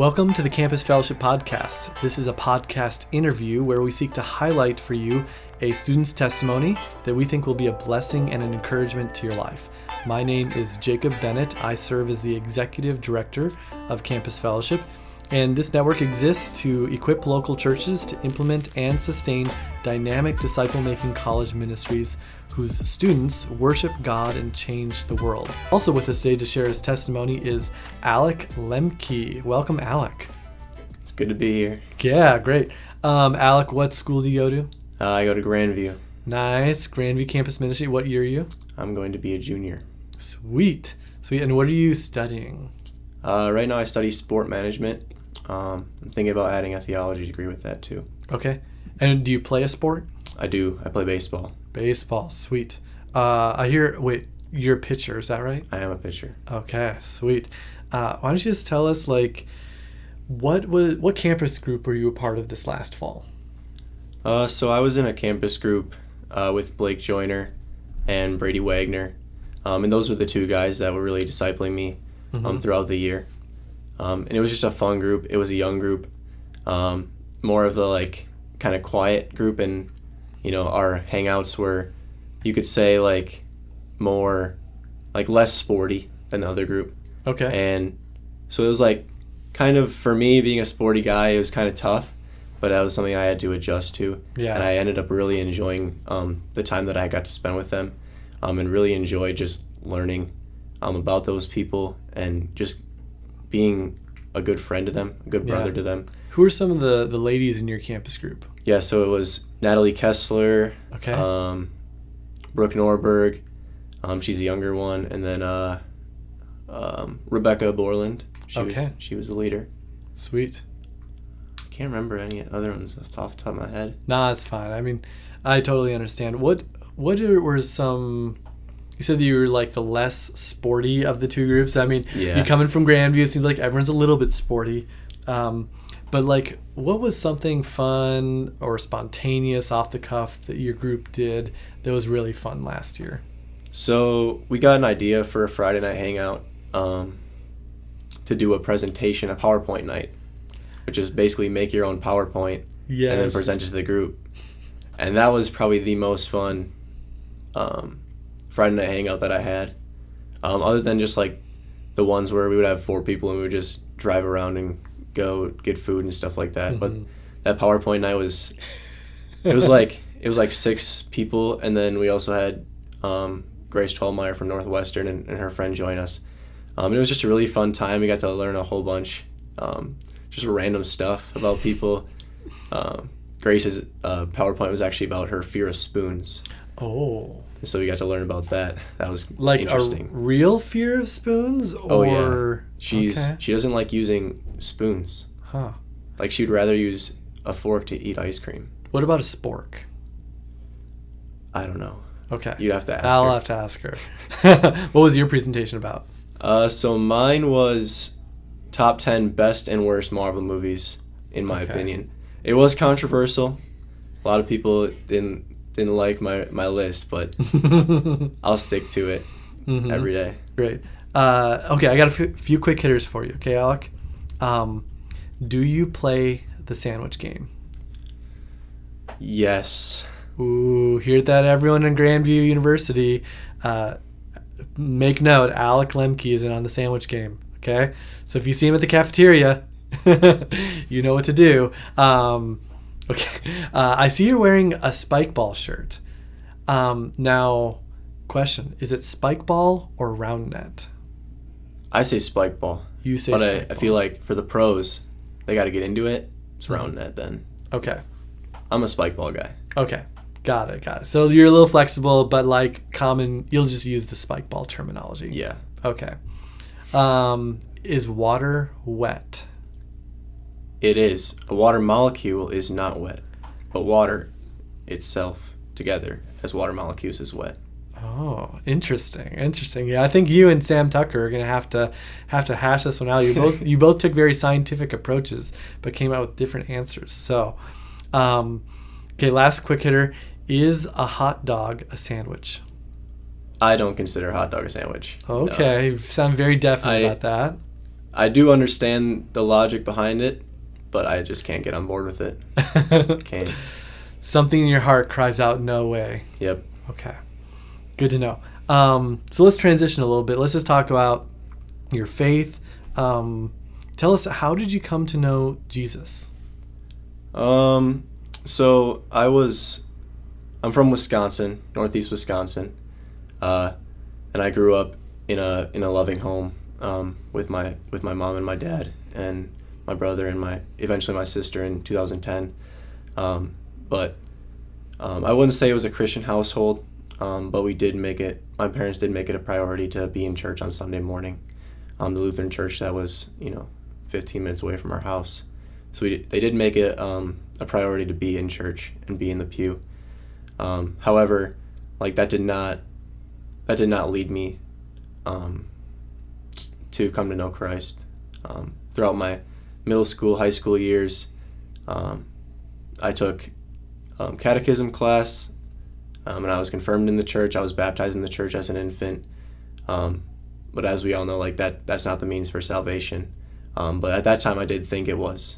Welcome to the Campus Fellowship Podcast. This is a podcast interview where we seek to highlight for you a student's testimony that we think will be a blessing and an encouragement to your life. My name is Jacob Bennett. I serve as the Executive Director of Campus Fellowship, and this network exists to equip local churches to implement and sustain dynamic disciple-making college ministries whose students worship God and change the world. Also with us today to share his testimony is Alek Lemke. Welcome, Alek. It's good to be here. Yeah, great. Alek, what school do you go to? I go to Grandview. Nice. Grandview Campus Ministry. What year are you? I'm going to be a junior. Sweet. And what are you studying? Right now I study sport management. I'm thinking about adding a theology degree with that too. Okay. And do you play a sport? I do. I play baseball. Baseball. Sweet. You're a pitcher, is that right? I am a pitcher. Okay, sweet. Why don't you just tell us, what campus group were you a part of this last fall? So I was in a campus group with Blake Joyner and Brady Wagner. And those were the two guys that were really discipling me throughout the year. And it was just a fun group. It was a young group. More of the kind of quiet group, and our hangouts were, you could say, more less sporty than the other group. Okay. And so it was kind of, for me, being a sporty guy, it was kind of tough, but that was something I had to adjust to. Yeah. And I ended up really enjoying the time that I got to spend with them, and really enjoyed just learning about those people and just being a good friend to them, a good brother to them. Who are some of the ladies in your campus group? Yeah, so it was Natalie Kessler, okay, Brooke Norberg, she's a younger one, and then Rebecca Borland. She was the leader. Sweet. I can't remember any other ones off the top of my head. Nah, it's fine. I mean, I totally understand. What were some... You said that you were the less sporty of the two groups. I mean, You're coming from Grandview. It seems like everyone's a little bit sporty. But what was something fun or spontaneous off the cuff that your group did that was really fun last year? So we got an idea for a Friday night hangout to do a presentation, a PowerPoint night, which is basically make your own PowerPoint and then present it to the group. And that was probably the most fun Friday night hangout that I had, other than just the ones where we would have 4 people and we would just drive around and go get food and stuff like that. But that PowerPoint night was 6 people, and then we also had Grace Twelmeyer from Northwestern and her friend join us. It was just a really fun time. We got to learn a whole bunch, just random stuff about people. Grace's PowerPoint was actually about her fear of spoons. Oh. So we got to learn about that. That was interesting. A real fear of spoons? Oh, yeah. She doesn't like using spoons. Huh. She'd rather use a fork to eat ice cream. What about a spork? I don't know. Okay. You'd have to ask her. I'll have to ask her. What was your presentation about? So mine was top 10 best and worst Marvel movies, in my opinion. It was controversial. A lot of people didn't like my list, but I'll stick to it every day. Great. Okay, I got a few quick hitters for you. Okay, Alek? Do you play the sandwich game? Yes. Ooh, hear that, everyone in Grandview University. Make note, Alek Lemke is in on the sandwich game. Okay? So if you see him at the cafeteria, you know what to do. Okay. I see you're wearing a spike ball shirt. Now, question, is it spike ball or round net? I say spike ball. You say but spike ball. I feel like for the pros, they got to get into it. It's round net then. Okay. I'm a spike ball guy. Okay. Got it. So you're a little flexible, but you'll just use the spike ball terminology. Yeah. Okay. Is water wet? It is. A water molecule is not wet, but water itself together as water molecules is wet. Oh, interesting. Yeah, I think you and Sam Tucker are gonna have to hash this one out. You both took very scientific approaches, but came out with different answers. So, okay, last quick hitter: is a hot dog a sandwich? I don't consider a hot dog a sandwich. Okay, no. You sound very definite about that. I do understand the logic behind it, but I just can't get on board with it. Can't. Something in your heart cries out, no way. Yep. Okay. Good to know. So let's transition a little bit. Let's just talk about your faith. Tell us, how did you come to know Jesus? So I'm from Wisconsin, Northeast Wisconsin, and I grew up in a loving home with my mom and my dad and my brother and eventually my sister in 2010. But I wouldn't say it was a Christian household, but my parents did make it a priority to be in church on Sunday morning. The Lutheran church that was 15 minutes away from our house. So they did make it a priority to be in church and be in the pew. However, like that did not lead me to come to know Christ. Throughout my middle school, high school years, I took catechism class, and I was confirmed in the church. I was baptized in the church as an infant. But as we all know, like that's not the means for salvation. But at that time, I did think it was.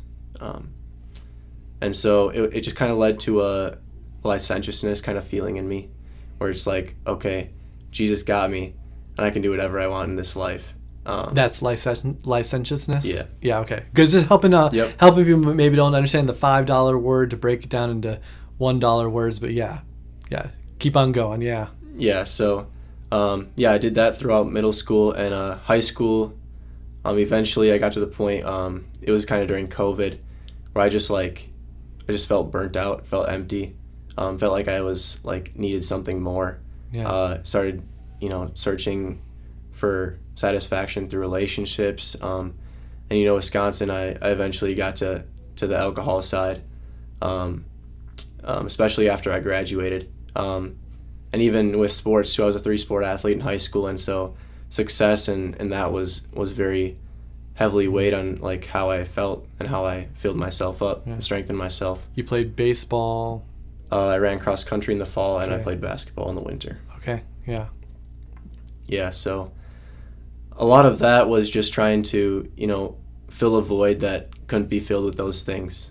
And so it just kind of led to a licentiousness kind of feeling in me, where it's like, okay, Jesus got me, and I can do whatever I want in this life. That's licentiousness? Yeah. Yeah, okay. Because just helping people who maybe don't understand the $5 word to break it down into $1 words, but yeah. Keep on going, yeah. Yeah, so, I did that throughout middle school and high school. Eventually I got to the point, it was kind of during COVID, where I just felt burnt out, felt empty, felt like I was needed something more. Yeah. Started, searching for satisfaction through relationships. And Wisconsin, I eventually got to the alcohol side, especially after I graduated. And even with sports too, I was a 3-sport athlete in high school, and so success and that was very heavily weighed on how I felt and how I filled myself up and strengthened myself. You played baseball? I ran cross country in the fall, and I Okay. played basketball in the winter. Okay, yeah. Yeah, so a lot of that was just trying to, fill a void that couldn't be filled with those things.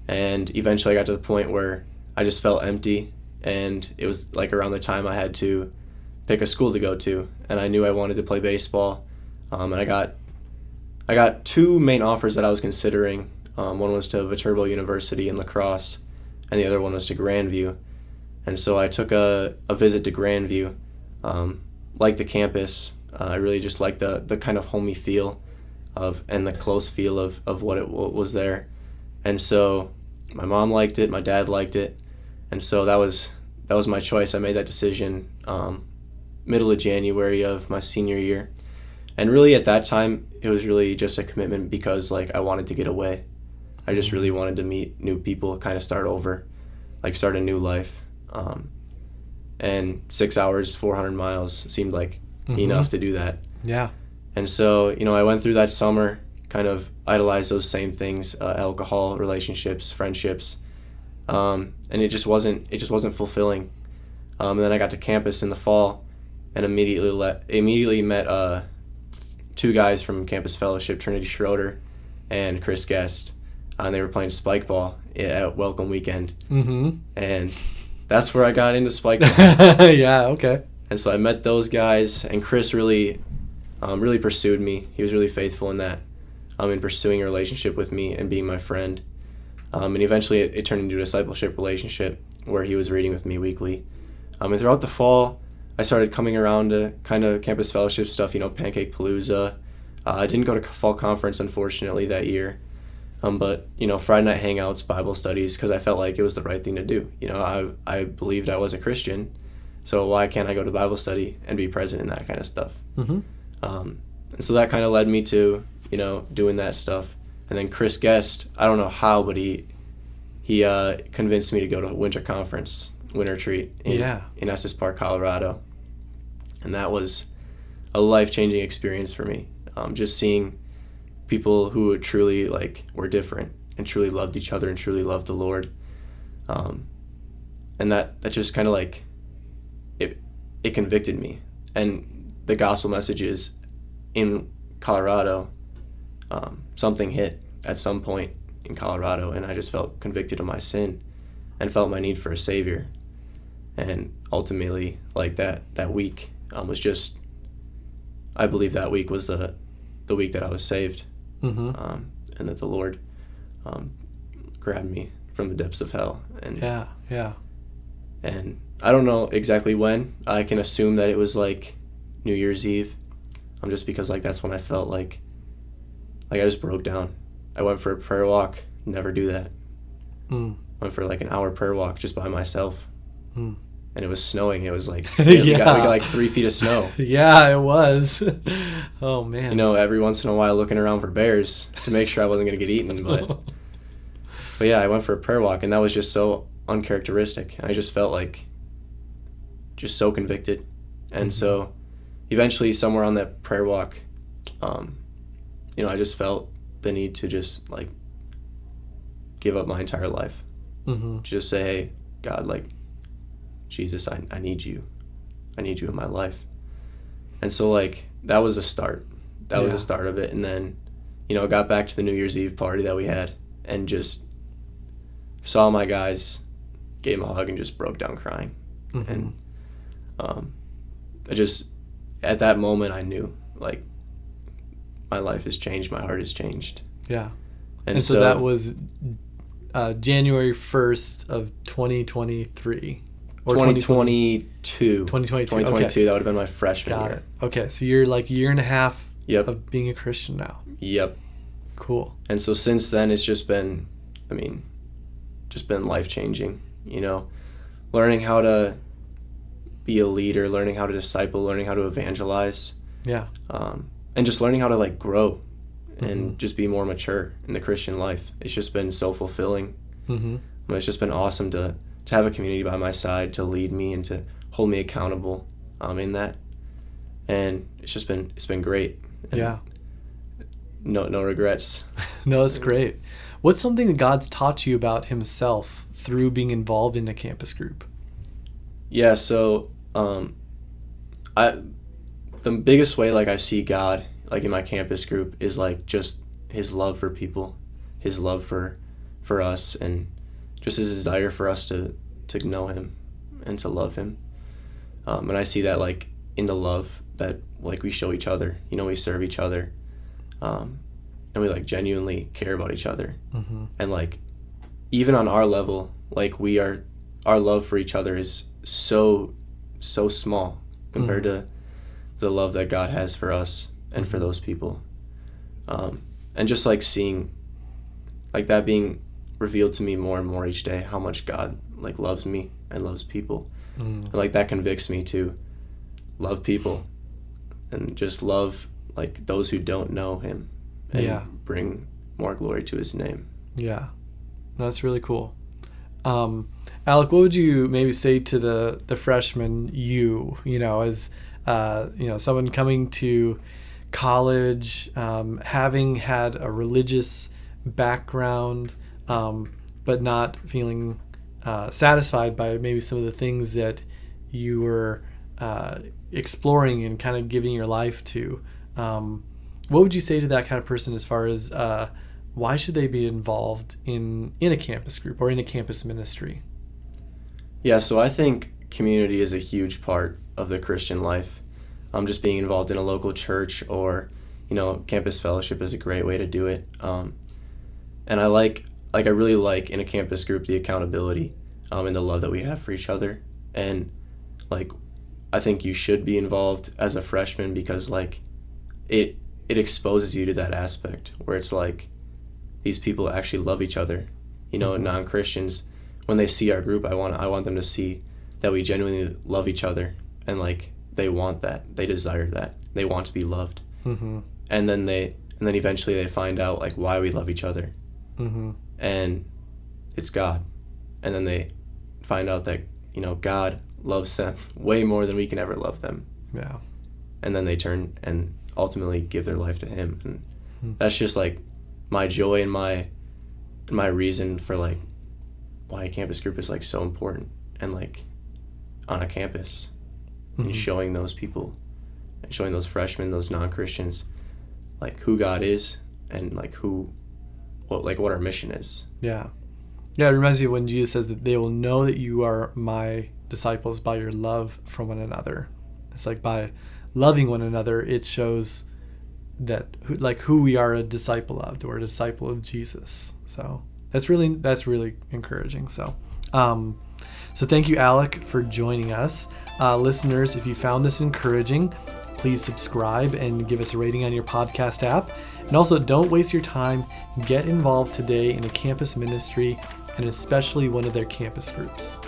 And eventually I got to the point where I just felt empty, and it was around the time I had to pick a school to go to, and I knew I wanted to play baseball. And I got 2 main offers that I was considering. One was to Viterbo University in La Crosse, and the other one was to Grandview. And so I took a visit to Grandview. Liked the campus. I really just liked the kind of homey feel and the close feel of what was there. And so my mom liked it, my dad liked it, and so that was my choice. I made that decision middle of January of my senior year. And really at that time, it was really just a commitment because I wanted to get away. I just really wanted to meet new people, kind of start over, start a new life. And 6 hours, 400 miles seemed like enough to do that. Yeah. And so, I went through that summer, kind of idolized those same things, alcohol, relationships, friendships. And it just wasn't fulfilling. And then I got to campus in the fall and immediately met 2 guys from Campus Fellowship, Trinity Schroeder and Chris Guest. And they were playing spike ball at Welcome Weekend. Mm-hmm. And that's where I got into spike ball. Yeah, okay. And so I met those guys, and Chris really pursued me. He was really faithful in that, in pursuing a relationship with me and being my friend. And eventually it turned into a discipleship relationship where he was reading with me weekly. And throughout the fall, I started coming around to kind of Campus Fellowship stuff, Pancake Palooza. I didn't go to fall conference, unfortunately, that year. But, Friday night hangouts, Bible studies, because I felt like it was the right thing to do. I believed I was a Christian, so why can't I go to Bible study and be present in that kind of stuff? Mm-hmm. And so that kind of led me to, doing that stuff. And then Chris Guest, I don't know how, but he convinced me to go to a winter retreat in Estes Park, Colorado. And that was a life-changing experience for me. Just seeing people who truly were different and truly loved each other and truly loved the Lord. And that just kind of it convicted me. And the gospel messages in Colorado, something hit at some point in Colorado, and I just felt convicted of my sin and felt my need for a Savior. And ultimately, like that week was just, I believe that week was the week that I was saved, and that the Lord grabbed me from the depths of hell. And yeah. And I don't know exactly when. I can assume that it was like New Year's Eve, just because like that's when I felt like I just broke down. I went for a prayer walk. Never do that. Went for like an hour prayer walk just by myself. And it was snowing. It was like we got like 3 feet of snow. Yeah, it was. Oh man. You know, every once in a while looking around for bears to make sure I wasn't gonna get eaten. But yeah, I went for a prayer walk, and that was just so uncharacteristic, and I just felt like just so convicted. And so eventually somewhere on that prayer walk, I just felt the need to just like give up my entire life. Just say, hey, God, like, Jesus, I need you. I need you in my life. And so like that was a start. That was the start of it. And then, got back to the New Year's Eve party that we had and just saw my guys, gave him a hug, and just broke down crying. And I just, at that moment, I knew, like, my life has changed, my heart has changed. Yeah. And so that was January 1st of 2023. Or 2022. 2022, okay. That would have been my freshman year. Got it. Okay, so you're like a year and a half of being a Christian now. Yep. Cool. And so since then, it's just been, life-changing, learning how to be a leader, learning how to disciple, learning how to evangelize. Yeah. And just learning how to, like, grow and just be more mature in the Christian life. It's just been so fulfilling. It's just been awesome to have a community by my side to lead me and to hold me accountable in that. And it's been great. And yeah. No regrets. No, that's great. What's something that God's taught you about himself through being involved in a campus group? Yeah, so the biggest way like I see God like in my campus group is like just his love for people, his love for us, and just his desire for us to know him and to love him. And I see that like in the love that like we show each other. We serve each other. And we like genuinely care about each other. And like even on our level, like our love for each other is so small compared to the love that God has for us and for those people. And just like seeing like that being revealed to me more and more each day, how much God like loves me and loves people. And like that convicts me to love people and just love like those who don't know him and bring more glory to his name. Yeah. That's really cool. Alek, what would you maybe say to the freshman as someone coming to college, having had a religious background, but not feeling satisfied by maybe some of the things that you were exploring and kind of giving your life to? What would you say to that kind of person as far as why should they be involved in a campus group or in a campus ministry? Yeah, so I think community is a huge part of the Christian life. Just being involved in a local church or, campus fellowship is a great way to do it. And I really like in a campus group the accountability and the love that we have for each other. And like I think you should be involved as a freshman because like it exposes you to that aspect where it's like these people actually love each other. Non-Christians, when they see our group, I want them to see that we genuinely love each other, and like they want that, they desire that, they want to be loved. And then eventually they find out like why we love each other. And it's God. And then they find out that God loves them way more than we can ever love them. Yeah. And then they turn and ultimately give their life to him. And that's just like my joy and my reason for like why a campus group is like so important, and like on a campus and showing those people and showing those freshmen, those non-Christians, like who God is and like what our mission is. Yeah. Yeah, it reminds me when Jesus says that they will know that you are my disciples by your love for one another. It's like by loving one another, it shows that who we are a disciple of, that we're a disciple of Jesus. So that's really encouraging. So thank you, Alek, for joining us. Listeners, if you found this encouraging, please subscribe and give us a rating on your podcast app. And also, don't waste your time. Get involved today in a campus ministry, and especially one of their campus groups.